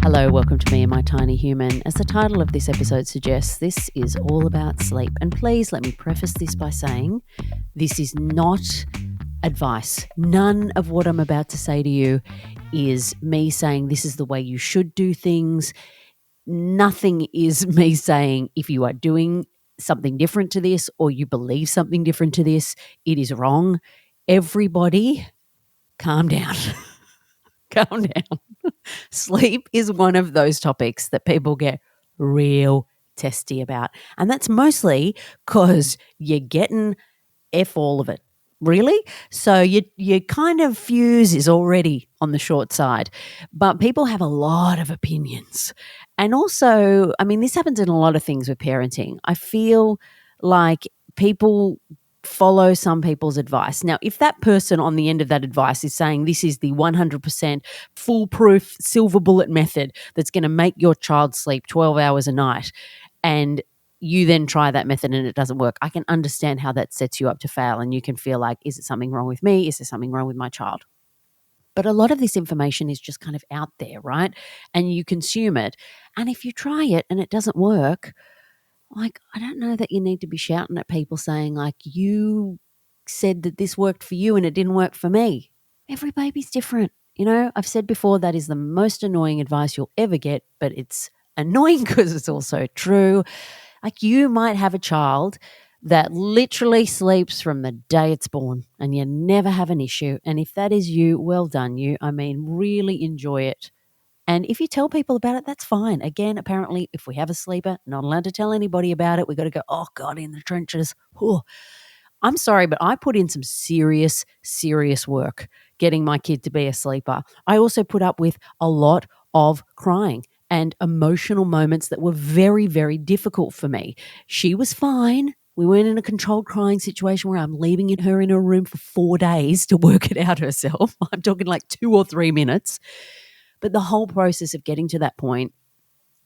Hello, welcome to Me and My Tiny Human. As the title of this episode suggests, this is all about sleep. And please let me preface this by saying this is not advice. None of what I'm about to say to you is me saying this is the way you should do things. Nothing is me saying if you are doing something different to this or you believe something different to this, it is wrong. Everybody, calm down. Calm down. Sleep is one of those topics that people get real testy about. And that's mostly because you're getting F all of it. Really? So your kind of fuse is already on the short side. But people have a lot of opinions. And also, I mean, this happens in a lot of things with parenting. I feel like people follow some people's advice. Now, if that person on the end of that advice is saying this is the 100% foolproof silver bullet method that's going to make your child sleep 12 hours a night, and you then try that method and it doesn't work, I can understand how that sets you up to fail, and you can feel like, is it something wrong with me? Is there something wrong with my child? But a lot of this information is just kind of out there, right? And you consume it. And if you try it and it doesn't work, like, I don't know that you need to be shouting at people saying, like, you said that this worked for you and it didn't work for me. Every baby's different. You know, I've said before that is the most annoying advice you'll ever get, but it's annoying because it's also true. Like, you might have a child that literally sleeps from the day it's born and you never have an issue. And if that is you, well done you. I mean, really enjoy it. And if you tell people about it, that's fine. Again, apparently, if we have a sleeper, not allowed to tell anybody about it. We've got to go, oh, God, in the trenches. Whew. I'm sorry, but I put in some serious, serious work getting my kid to be a sleeper. I also put up with a lot of crying and emotional moments that were very, very difficult for me. She was fine. We weren't in a controlled crying situation where I'm leaving her in her room for 4 days to work it out herself. I'm talking like 2 or 3 minutes. But the whole process of getting to that point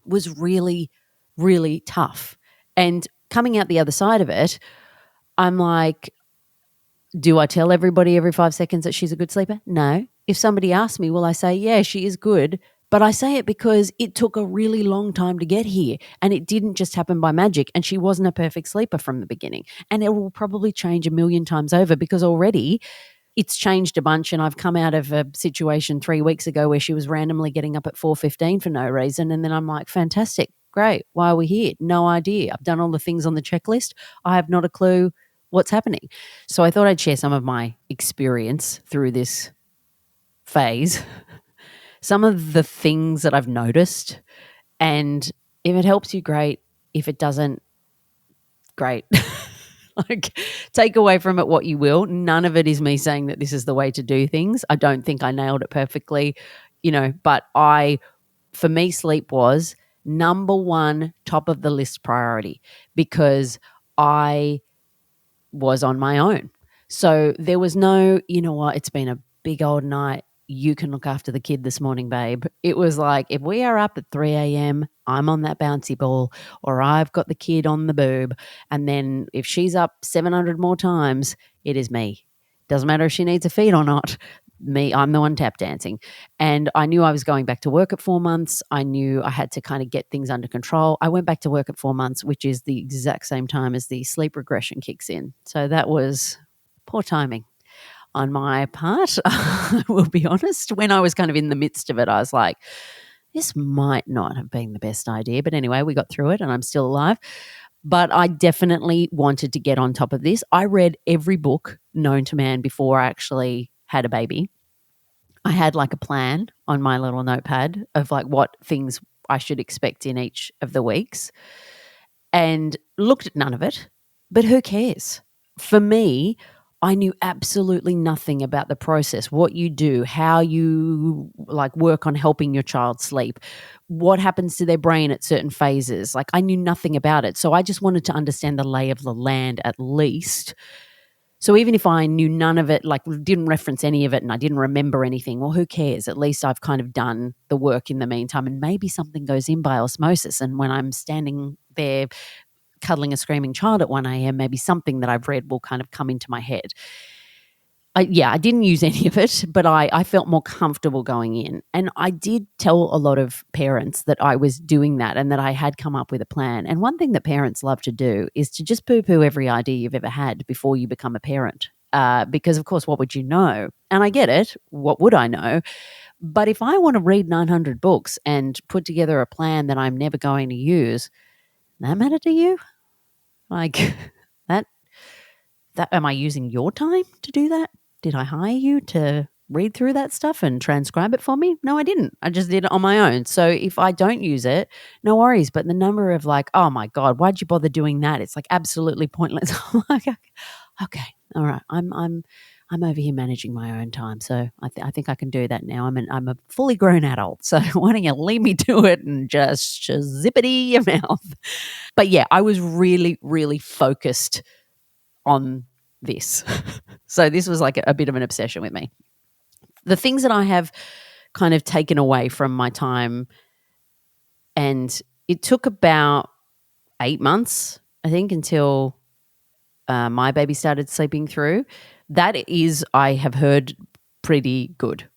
was really, really tough. And coming out the other side of it, I'm like, do I tell everybody every 5 seconds that she's a good sleeper? No. If somebody asks me, will I say, yeah, she is good? But I say it because it took a really long time to get here, and it didn't just happen by magic, and she wasn't a perfect sleeper from the beginning. And it will probably change a million times over because already it's changed a bunch, and I've come out of a situation 3 weeks ago where she was randomly getting up at 4:15 for no reason, and then I'm like, fantastic, great, why are we here? No idea. I've done all the things on the checklist. I have not a clue what's happening. So I thought I'd share some of my experience through this phase, some of the things that I've noticed, and if it helps you, great. If it doesn't, great. Like, take away from it what you will. None of it is me saying that this is the way to do things. I don't think I nailed it perfectly, but for me, sleep was number one, top of the list priority, because I was on my own. So there was no, you know what, it's been a big old night. You can look after the kid this morning, babe. It was like, if we are up at 3 a.m., I'm on that bouncy ball, or I've got the kid on the boob. And then if she's up 700 more times, it is me. Doesn't matter if she needs a feed or not. I'm the one tap dancing. And I knew I was going back to work at 4 months. I knew I had to kind of get things under control. I went back to work at 4 months, which is the exact same time as the sleep regression kicks in. So that was poor timing on my part. I will be honest. When I was kind of in the midst of it, I was like, this might not have been the best idea. But anyway, we got through it and I'm still alive. But I definitely wanted to get on top of this. I read every book known to man before I actually had a baby. I had like a plan on my little notepad of like what things I should expect in each of the weeks, and looked at none of it. But who cares? For me, I knew absolutely nothing about the process, what you do, how you like work on helping your child sleep, what happens to their brain at certain phases. Like, I knew nothing about it. So I just wanted to understand the lay of the land at least. So even if I knew none of it, like didn't reference any of it and I didn't remember anything, well, who cares? At least I've kind of done the work in the meantime, and maybe something goes in by osmosis. And when I'm standing there cuddling a screaming child at 1 a.m., maybe something that I've read will kind of come into my head. I didn't use any of it, but I felt more comfortable going in. And I did tell a lot of parents that I was doing that and that I had come up with a plan. And one thing that parents love to do is to just poo-poo every idea you've ever had before you become a parent. Because, of course, what would you know? And I get it. What would I know? But if I want to read 900 books and put together a plan that I'm never going to use, that matter to you? Like that am I using your time to do that? Did I hire you to read through that stuff and transcribe it for me? No, I didn't. I just did it on my own. So if I don't use it, no worries. But the number of like, oh my God, why'd you bother doing that? It's like absolutely pointless. I'm like, okay, all right. I'm over here managing my own time. So I think I can do that now. I'm a fully grown adult. So why don't you leave me to it and just zippity your mouth? But yeah, I was really, really focused on this. So this was like a bit of an obsession with me. The things that I have kind of taken away from my time, and it took about 8 months, I think, until my baby started sleeping through. That is, I have heard, pretty good.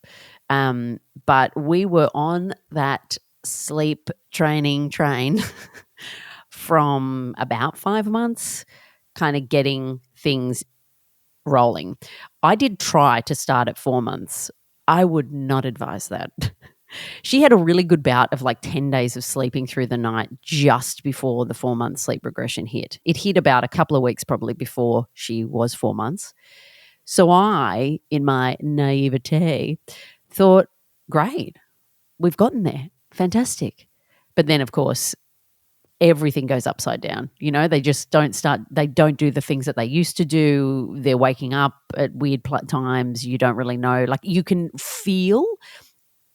But we were on that sleep training train from about 5 months, kind of getting things rolling. I did try to start at 4 months. I would not advise that. She had a really good bout of like 10 days of sleeping through the night just before the 4-month sleep regression hit. It hit about a couple of weeks probably before she was 4 months. So I, in my naivete, thought, great, we've gotten there. Fantastic. But then, of course, everything goes upside down. You know, they just don't do the things that they used to do. They're waking up at weird times. You don't really know. Like you can feel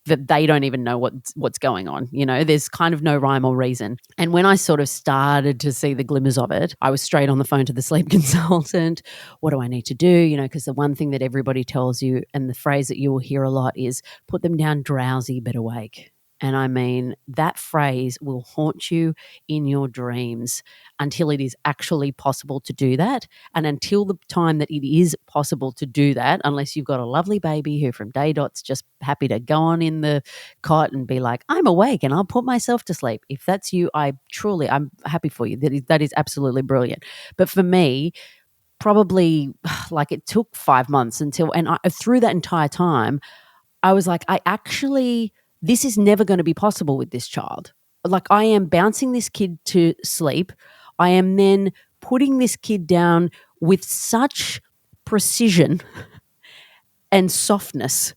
that they don't even know what's going on. You know, there's kind of no rhyme or reason. And when I sort of started to see the glimmers of it, I was straight on the phone to the sleep consultant. What do I need to do? You know, because the one thing that everybody tells you, and the phrase that you will hear a lot, is put them down drowsy but awake. And I mean, that phrase will haunt you in your dreams until it is actually possible to do that. And until the time that it is possible to do that, unless you've got a lovely baby who from day dot's just happy to go on in the cot and be like, I'm awake and I'll put myself to sleep. If that's you, I'm happy for you. That is absolutely brilliant. But for me, probably like it took 5 months through that entire time, I was like, this is never going to be possible with this child. Like I am bouncing this kid to sleep. I am then putting this kid down with such precision and softness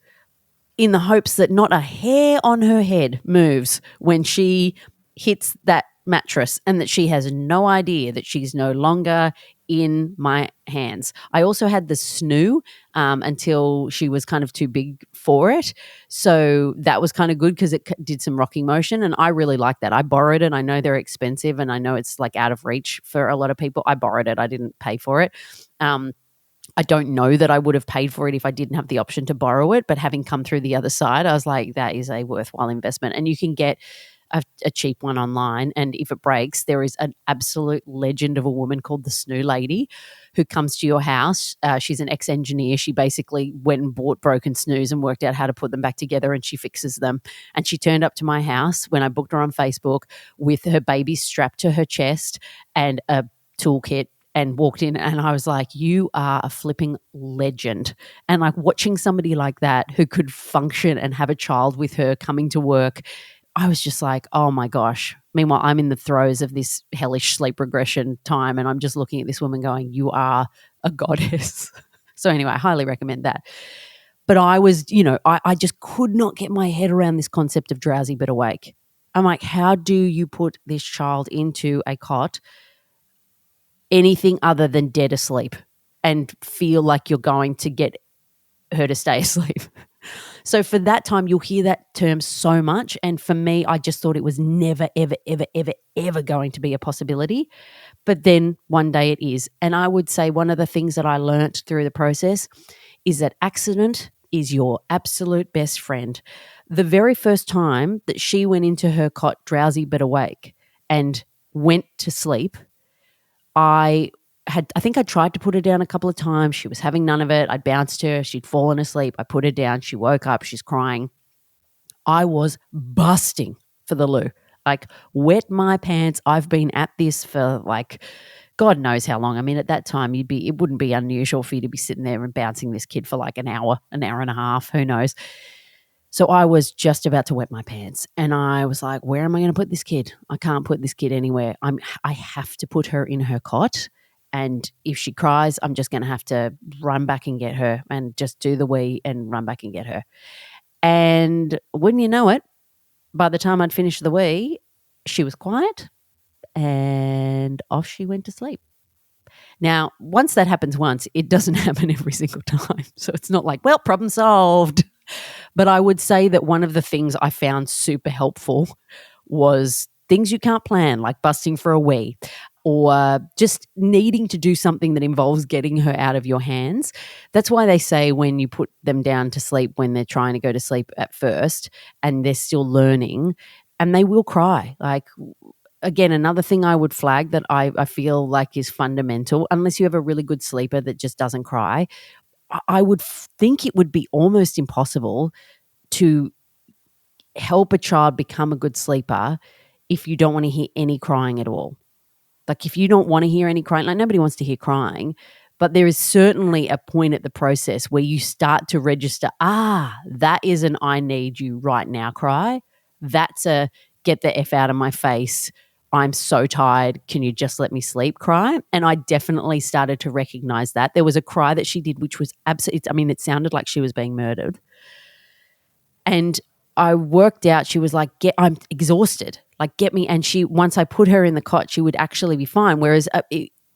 in the hopes that not a hair on her head moves when she hits that mattress and that she has no idea that she's no longer in my hands. I also had the Snoo until she was kind of too big for it. So that was kind of good because it did some rocking motion, and I really like that. I borrowed it. I know they're expensive and I know it's like out of reach for a lot of people. I borrowed it. I didn't pay for it. I don't know that I would have paid for it if I didn't have the option to borrow it, but having come through the other side, I was like, that is a worthwhile investment. And you can get a cheap one online, and if it breaks, there is an absolute legend of a woman called the Snoo Lady who comes to your house. She's an ex-engineer. She basically went and bought broken Snoos and worked out how to put them back together, and she fixes them. And she turned up to my house when I booked her on Facebook with her baby strapped to her chest and a toolkit, and walked in, and I was like, you are a flipping legend. And like watching somebody like that who could function and have a child with her coming to work, I was just like, oh my gosh. Meanwhile, I'm in the throes of this hellish sleep regression time, and I'm just looking at this woman going, you are a goddess. So anyway, I highly recommend that. But I was, I just could not get my head around this concept of drowsy but awake. I'm like, how do you put this child into a cot anything other than dead asleep and feel like you're going to get her to stay asleep? So for that time, you'll hear that term so much. And for me, I just thought it was never, ever, ever, ever, ever going to be a possibility. But then one day it is. And I would say one of the things that I learnt through the process is that accident is your absolute best friend. The very first time that she went into her cot drowsy but awake and went to sleep, I I think I tried to put her down a couple of times. She was having none of it. I'd bounced her. She'd fallen asleep. I put her down. She woke up. She's crying. I was busting for the loo, like wet my pants. I've been at this for like God knows how long. I mean, at that time, it wouldn't be unusual for you to be sitting there and bouncing this kid for like an hour and a half. Who knows? So I was just about to wet my pants, and I was like, "Where am I going to put this kid? I can't put this kid anywhere. I have to put her in her cot, and if she cries, I'm just going to have to run back and get her, and just do the wee and run back and get her." And wouldn't you know it, by the time I'd finished the wee, she was quiet, and off she went to sleep. Now, once that happens once, it doesn't happen every single time. So it's not like, well, problem solved. But I would say that one of the things I found super helpful was things you can't plan, like busting for a wee or just needing to do something that involves getting her out of your hands. That's why they say when you put them down to sleep, when they're trying to go to sleep at first and they're still learning, and they will cry. Like, again, another thing I would flag that I feel like is fundamental, unless you have a really good sleeper that just doesn't cry, I would think it would be almost impossible to help a child become a good sleeper if you don't want to hear any crying at all. Like if you don't want to hear any crying, like nobody wants to hear crying, but there is certainly a point at the process where you start to register, that is an I need you right now cry. That's a get the F out of my face. I'm so tired. Can you just let me sleep cry? And I definitely started to recognize that. There was a cry that she did, which was absolutely, I mean, it sounded like she was being murdered. And I worked out, she was like, I'm exhausted. Like, get me. And once I put her in the cot, she would actually be fine. Whereas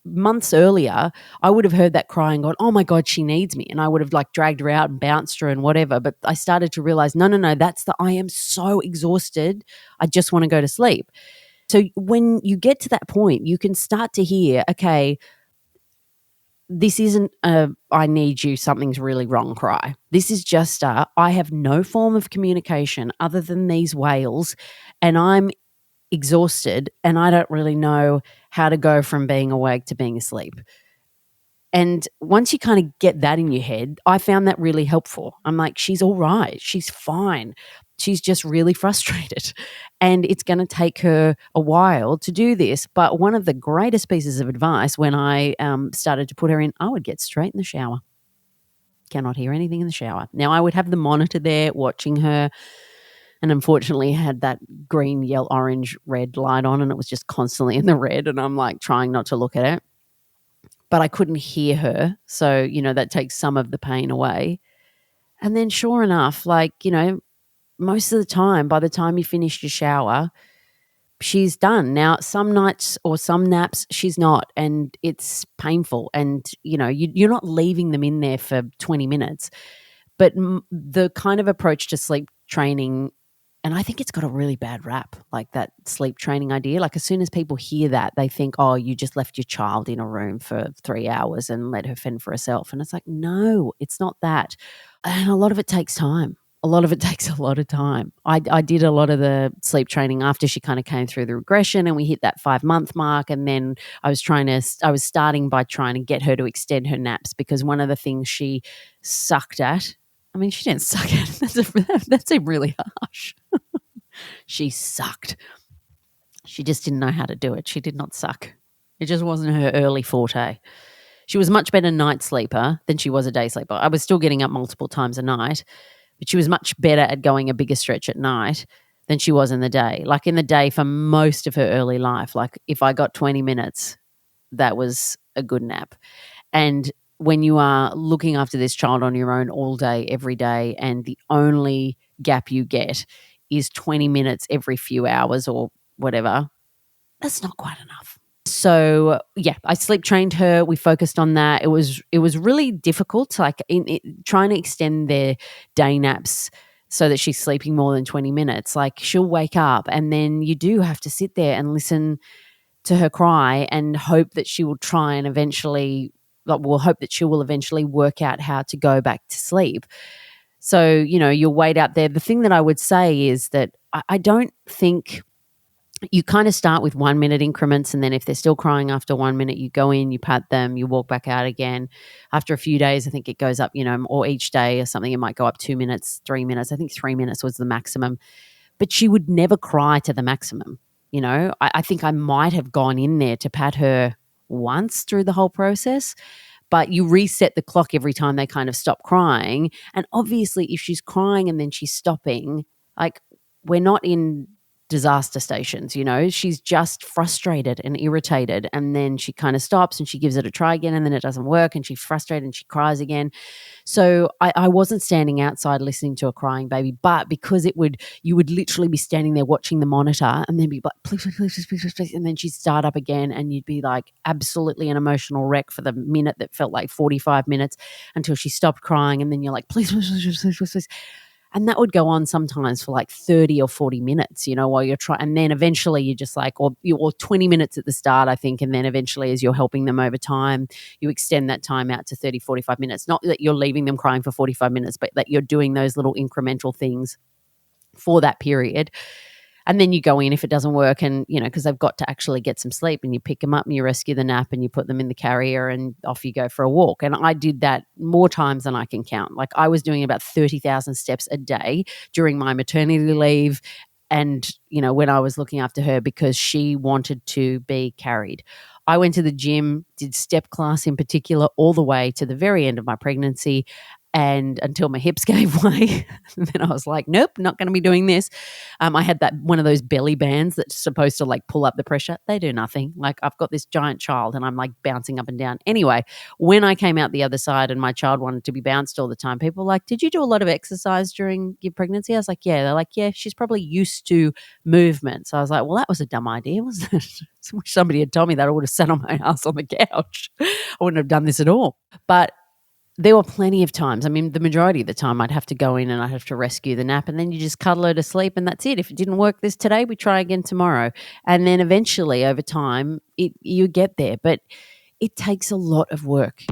months earlier, I would have heard that cry and gone, oh my God, she needs me. And I would have like dragged her out and bounced her and whatever. But I started to realize, no, that's I am so exhausted. I just want to go to sleep. So when you get to that point, you can start to hear, okay, this isn't a I need you, something's really wrong cry. This is just I have no form of communication other than these wails, and I'm exhausted and I don't really know how to go from being awake to being asleep. And once you kind of get that in your head, I found that really helpful. I'm like, she's all right. She's fine. She's just really frustrated. And it's going to take her a while to do this. But one of the greatest pieces of advice when I started to put her in, I would get straight in the shower. Cannot hear anything in the shower. Now, I would have the monitor there watching her. And unfortunately had that green, yellow, orange, red light on, and it was just constantly in the red. And I'm like trying not to look at it. But I couldn't hear her. So, that takes some of the pain away. And then sure enough, most of the time, by the time you finish your shower, she's done. Now, some nights or some naps, she's not, and it's painful. And, you're not leaving them in there for 20 minutes. But the kind of approach to sleep training, and I think it's got a really bad rap, like that sleep training idea. Like as soon as people hear that, they think, oh, you just left your child in a room for 3 hours and let her fend for herself. And it's like, no, it's not that. And a lot of it takes time. A lot of it takes a lot of time. I did a lot of the sleep training after she kind of came through the regression and we hit that 5-month mark. And then I was starting by trying to get her to extend her naps, because one of the things she sucked at, I mean, she didn't suck at it. That's really harsh. She sucked. She just didn't know how to do it. She did not suck. It just wasn't her early forte. She was much better night sleeper than she was a day sleeper. I was still getting up multiple times a night, but she was much better at going a bigger stretch at night than she was in the day. Like in the day for most of her early life, like if I got 20 minutes, that was a good nap. And when you are looking after this child on your own all day, every day, and the only gap you get is 20 minutes every few hours or whatever, that's not quite enough. So, yeah, I sleep trained her. We focused on that. It was really difficult, like trying to extend their day naps so that she's sleeping more than 20 minutes. Like she'll wake up and then you do have to sit there and listen to her cry and hope that she will try and eventually – we'll hope that she will eventually work out how to go back to sleep. So, you'll wait out there. The thing that I would say is that I don't think you kind of start with 1 minute increments, and then if they're still crying after 1 minute, you go in, you pat them, you walk back out again. After a few days, I think it goes up, or each day or something, it might go up 2 minutes, 3 minutes. I think 3 minutes was the maximum. But she would never cry to the maximum. I think I might have gone in there to pat her once through the whole process, but you reset the clock every time they kind of stop crying. And obviously, if she's crying and then she's stopping, like, we're not in disaster stations, she's just frustrated and irritated, and then she kind of stops and she gives it a try again, and then it doesn't work, and she's frustrated and she cries again. So I wasn't standing outside listening to a crying baby, but because you would literally be standing there watching the monitor and then be like, please, please, please, please, please, please, and then she'd start up again, and you'd be like absolutely an emotional wreck for the minute that felt like 45 minutes until she stopped crying, and then you're like, please, please, please, please, please, please. And that would go on sometimes for like 30 or 40 minutes, while you're trying. And then eventually you're just like, or 20 minutes at the start, I think. And then eventually, as you're helping them over time, you extend that time out to 30, 45 minutes. Not that you're leaving them crying for 45 minutes, but that you're doing those little incremental things for that period. And then you go in if it doesn't work, and, because they've got to actually get some sleep, and you pick them up and you rescue the nap and you put them in the carrier and off you go for a walk. And I did that more times than I can count. Like, I was doing about 30,000 steps a day during my maternity leave and, when I was looking after her, because she wanted to be carried. I went to the gym, did step class in particular, all the way to the very end of my pregnancy, and until my hips gave way. And then I was like, nope, not going to be doing this. I had one of those belly bands that's supposed to like pull up the pressure. They do nothing. Like, I've got this giant child and I'm like bouncing up and down. Anyway, when I came out the other side and my child wanted to be bounced all the time, people were like, did you do a lot of exercise during your pregnancy? I was like, yeah. They're like, yeah, she's probably used to movement. So I was like, well, that was a dumb idea, wasn't it? I wish somebody had told me that. I would have sat on my ass on the couch. I wouldn't have done this at all. But there were plenty of times. I mean, the majority of the time I'd have to go in and I'd have to rescue the nap, and then you just cuddle her to sleep, and that's it. If it didn't work today, we try again tomorrow. And then eventually over time you get there, but it takes a lot of work.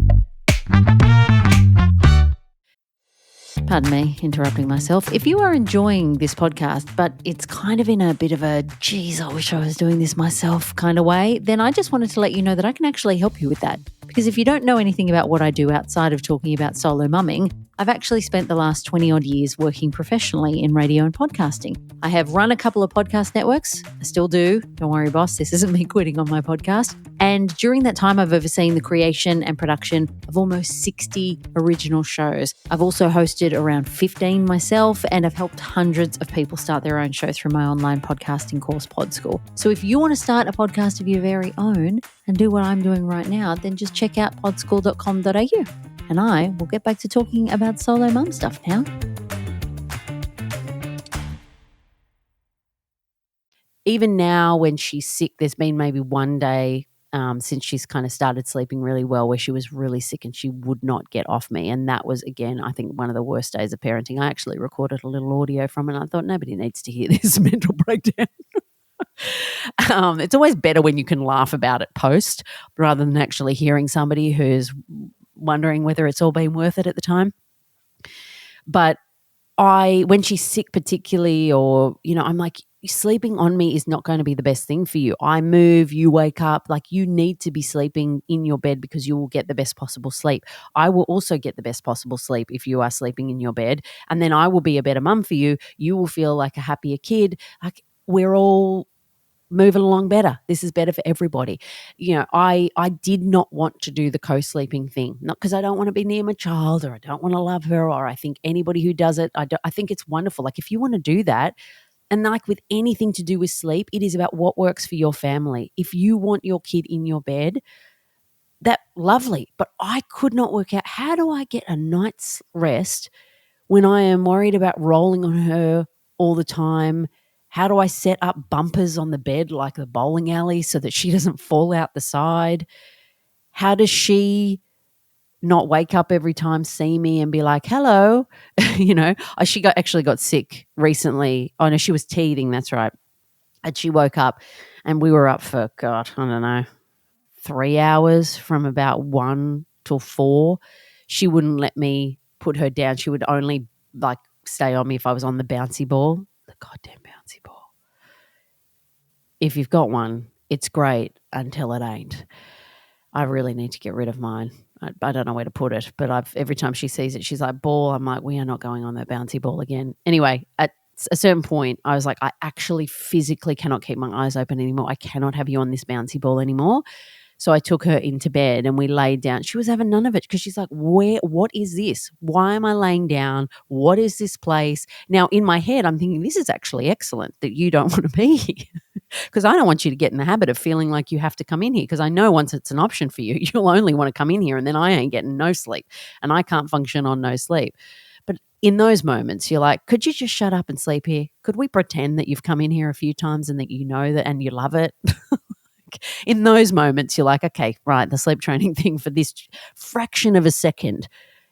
Pardon me, interrupting myself. If you are enjoying this podcast, but it's kind of in a bit of a, geez, I wish I was doing this myself kind of way, then I just wanted to let you know that I can actually help you with that. Because if you don't know anything about what I do outside of talking about solo mumming, I've actually spent the last 20 odd years working professionally in radio and podcasting. I have run a couple of podcast networks. I still do. Don't worry, boss. This isn't me quitting on my podcast. And during that time, I've overseen the creation and production of almost 60 original shows. I've also hosted around 15 myself, and I've helped hundreds of people start their own show through my online podcasting course, Pod School. So if you want to start a podcast of your very own and do what I'm doing right now, then just check out podschool.com.au. And I will get back to talking about solo mum stuff now. Even now when she's sick, there's been maybe one day since she's kind of started sleeping really well where she was really sick and she would not get off me. And that was, again, I think one of the worst days of parenting. I actually recorded a little audio from it, and I thought nobody needs to hear this mental breakdown. It's always better when you can laugh about it post rather than actually hearing somebody who's wondering whether it's all been worth it at the time. But when she's sick particularly, or, I'm like, sleeping on me is not going to be the best thing for you. I move, you wake up, like, you need to be sleeping in your bed because you will get the best possible sleep. I will also get the best possible sleep if you are sleeping in your bed, and then I will be a better mum for you. You will feel like a happier kid. Like, we're all moving along better. This is better for everybody. I did not want to do the co-sleeping thing, not because I don't want to be near my child or I don't want to love her, or I think anybody who does it, I think it's wonderful. Like, if you want to do that, and like with anything to do with sleep, it is about what works for your family. If you want your kid in your bed, that lovely. But I could not work out, how do I get a night's rest when I am worried about rolling on her all the time? How do I set up bumpers on the bed like the bowling alley so that she doesn't fall out the side? How does she not wake up every time, see me and be like, hello? She actually got sick recently. Oh, no, she was teething, that's right. And she woke up and we were up for, God, I don't know, 3 hours from about 1 till 4. She wouldn't let me put her down. She would only stay on me if I was on the bouncy ball. The goddamn bouncy ball. if you've got one, it's great until it ain't. I really need to get rid of mine. I don't know where to put it, but every time she sees it, she's like, ball. I'm like, we are not going on that bouncy ball again. Anyway, at a certain point, I was like, I actually physically cannot keep my eyes open anymore. I cannot have you on this bouncy ball anymore. So I took her into bed and we laid down. She was having none of it because she's like, what is this? Why am I laying down? What is this place? Now, in my head, I'm thinking, this is actually excellent that you don't want to be here because I don't want you to get in the habit of feeling like you have to come in here because I know once it's an option for you, you'll only want to come in here and then I ain't getting no sleep and I can't function on no sleep. But in those moments, you're like, could you just shut up and sleep here? Could we pretend that you've come in here a few times and that you know that and you love it? In those moments, you're like, okay, right, the sleep training thing for this fraction of a second,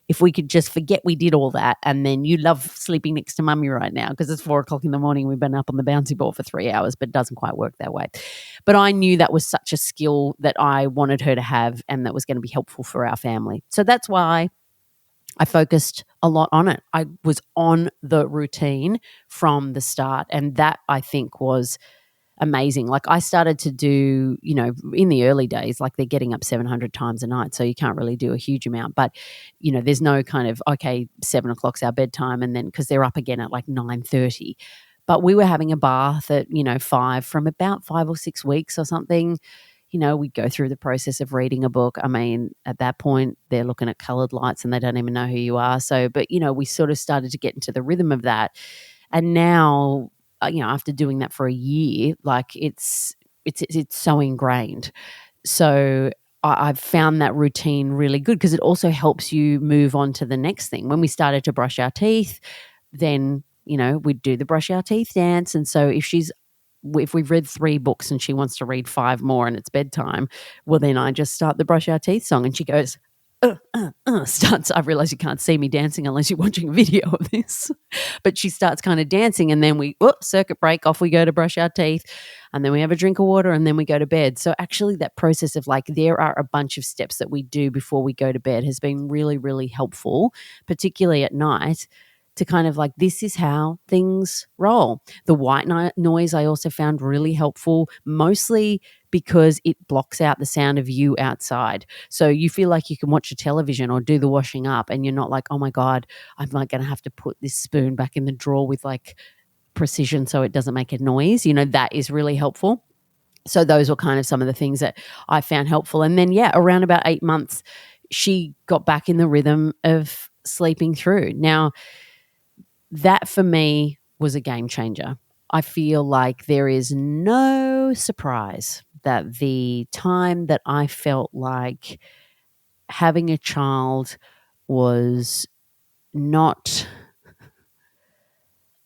if we could just forget we did all that and then you love sleeping next to mummy right now because it's 4:00 in the morning, we've been up on the bouncy ball for 3 hours, but it doesn't quite work that way. But I knew that was such a skill that I wanted her to have and that was going to be helpful for our family. So that's why I focused a lot on it. I was on the routine from the start, and that I think was amazing. Like I started to do, in the early days, like they're getting up 700 times a night. So you can't really do a huge amount, but there's no kind of, okay, 7:00's our bedtime. And then, cause they're up again at like 9:30, but we were having a bath at, 5 from about 5 or 6 weeks or something. We go through the process of reading a book. I mean, at that point they're looking at colored lights and they don't even know who you are. So, but we sort of started to get into the rhythm of that. And now, after doing that for a year, like it's so ingrained. So I've found that routine really good because it also helps you move on to the next thing. When we started to brush our teeth, then, we'd do the brush our teeth dance. And so if we've read 3 books and she wants to read 5 more and it's bedtime, well, then I just start the brush our teeth song and she goes, starts. I realize you can't see me dancing unless you're watching a video of this, but she starts kind of dancing and then we circuit break, off we go to brush our teeth and then we have a drink of water and then we go to bed. So actually that process of like there are a bunch of steps that we do before we go to bed has been really, really helpful, particularly at night, to kind of like, this is how things roll. The white noise I also found really helpful, mostly because it blocks out the sound of you outside. So you feel like you can watch a television or do the washing up and you're not like, oh my God, I'm like going to have to put this spoon back in the drawer with like precision so it doesn't make a noise. That is really helpful. So those were kind of some of the things that I found helpful. And then, around about 8 months, she got back in the rhythm of sleeping through. Now, that for me was a game changer. I feel like there is no surprise that the time that I felt like having a child was not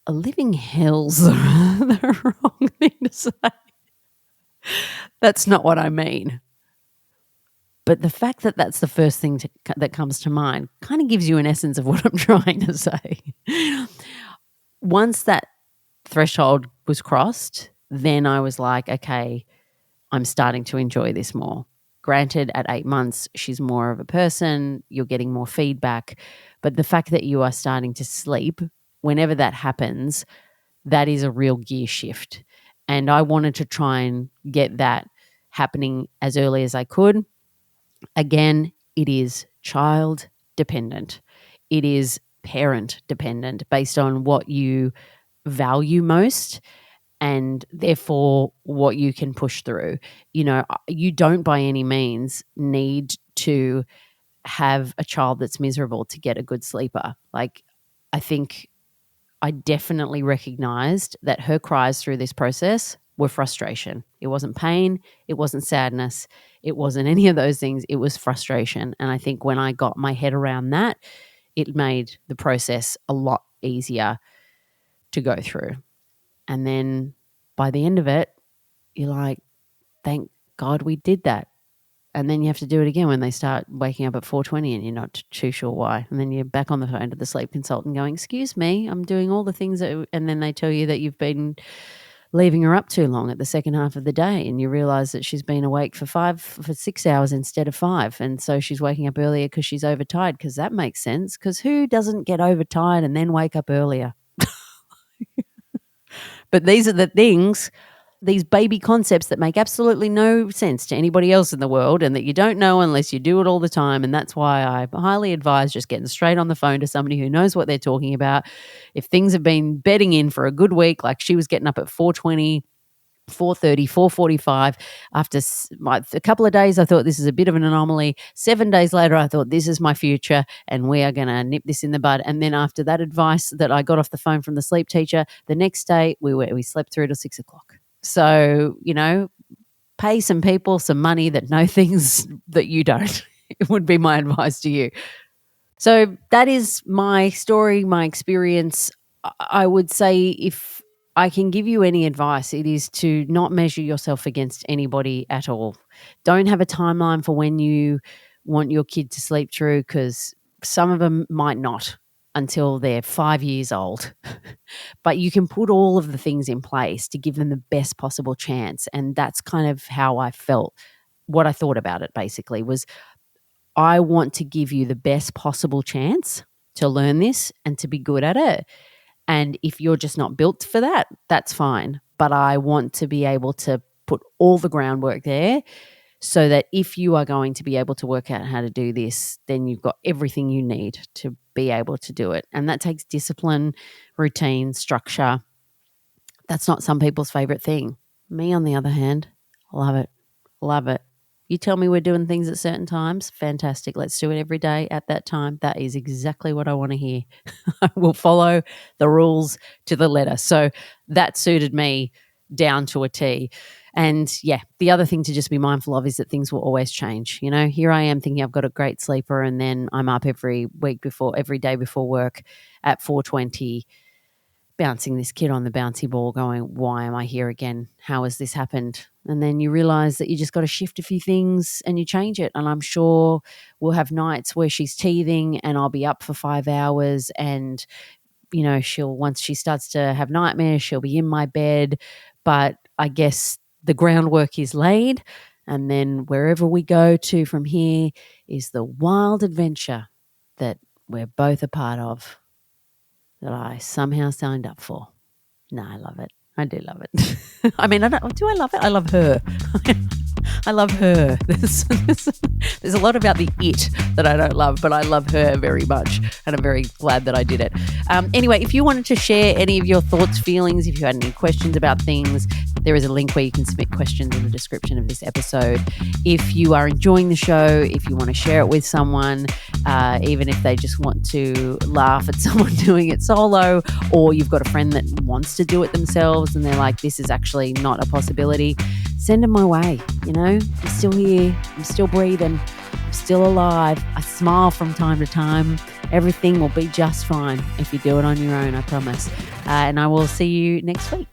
a living hell's the wrong thing to say. That's not what I mean. But the fact that that's the first thing that comes to mind kind of gives you an essence of what I'm trying to say. Once that threshold was crossed, then I was like, okay, I'm starting to enjoy this more. Granted, at 8 months, she's more of a person, you're getting more feedback, but the fact that you are starting to sleep, whenever that happens, that is a real gear shift. And I wanted to try and get that happening as early as I could. Again, it is child dependent. It is parent dependent based on what you value most and therefore what you can push through. You don't by any means need to have a child that's miserable to get a good sleeper. Like, I think I definitely recognized that her cries through this process were frustration. It wasn't pain. It wasn't sadness. It wasn't any of those things. It was frustration. And I think when I got my head around that, it made the process a lot easier to go through. And then by the end of it, you're like, thank God we did that. And then you have to do it again when they start waking up at 4:20 and you're not too sure why. And then you're back on the phone to the sleep consultant going, excuse me, I'm doing all the things and then they tell you that you've been leaving her up too long at the second half of the day and you realize that she's been awake for 6 hours instead of 5. And so she's waking up earlier because she's overtired, because that makes sense, because who doesn't get overtired and then wake up earlier? But these are the things these baby concepts that make absolutely no sense to anybody else in the world and that you don't know unless you do it all the time. And that's why I highly advise just getting straight on the phone to somebody who knows what they're talking about. If things have been bedding in for a good week, like she was getting up at 4:20, 4:30, 4:45. After a couple of days, I thought this is a bit of an anomaly. 7 days later, I thought this is my future and we are going to nip this in the bud. And then after that advice that I got off the phone from the sleep teacher, the next day we slept through till 6 o'clock. So, pay some people some money that know things that you don't. It would be my advice to you. So that is my story, my experience. I would say if I can give you any advice, it is to not measure yourself against anybody at all. Don't have a timeline for when you want your kid to sleep through, because some of them might not until they're 5 years old. But you can put all of the things in place to give them the best possible chance. And that's kind of how I felt. What I thought about it basically was, I want to give you the best possible chance to learn this and to be good at it. And if you're just not built for that, that's fine. But I want to be able to put all the groundwork there so that if you are going to be able to work out how to do this, then you've got everything you need to be able to do it. And that takes discipline, routine, structure. That's not some people's favorite thing. Me, on the other hand, love it. Love it. You tell me we're doing things at certain times, fantastic. Let's do it every day at that time. That is exactly what I want to hear. I will follow the rules to the letter. So that suited me down to a T. And yeah, the other thing to just be mindful of is that things will always change. Here I am thinking I've got a great sleeper, and then I'm up every day before work at 4:20, bouncing this kid on the bouncy ball going, why am I here again? How has this happened? And then you realize that you just got to shift a few things and you change it. And I'm sure we'll have nights where she's teething and I'll be up for 5 hours, and, once she starts to have nightmares, she'll be in my bed. But I guess the groundwork is laid. And then wherever we go to from here is the wild adventure that we're both a part of, that I somehow signed up for. No, I love it. I do love it. I mean, do I love it? I love her. I love her. There's a lot about the it that I don't love, but I love her very much, and I'm very glad that I did it. Anyway, if you wanted to share any of your thoughts, feelings, if you had any questions about things, there is a link where you can submit questions in the description of this episode. If you are enjoying the show, if you want to share it with someone, even if they just want to laugh at someone doing it solo, or you've got a friend that wants to do it themselves and they're like, this is actually not a possibility, send them my way. I'm still here. I'm still breathing. I'm still alive. I smile from time to time. Everything will be just fine if you do it on your own, I promise. And I will see you next week.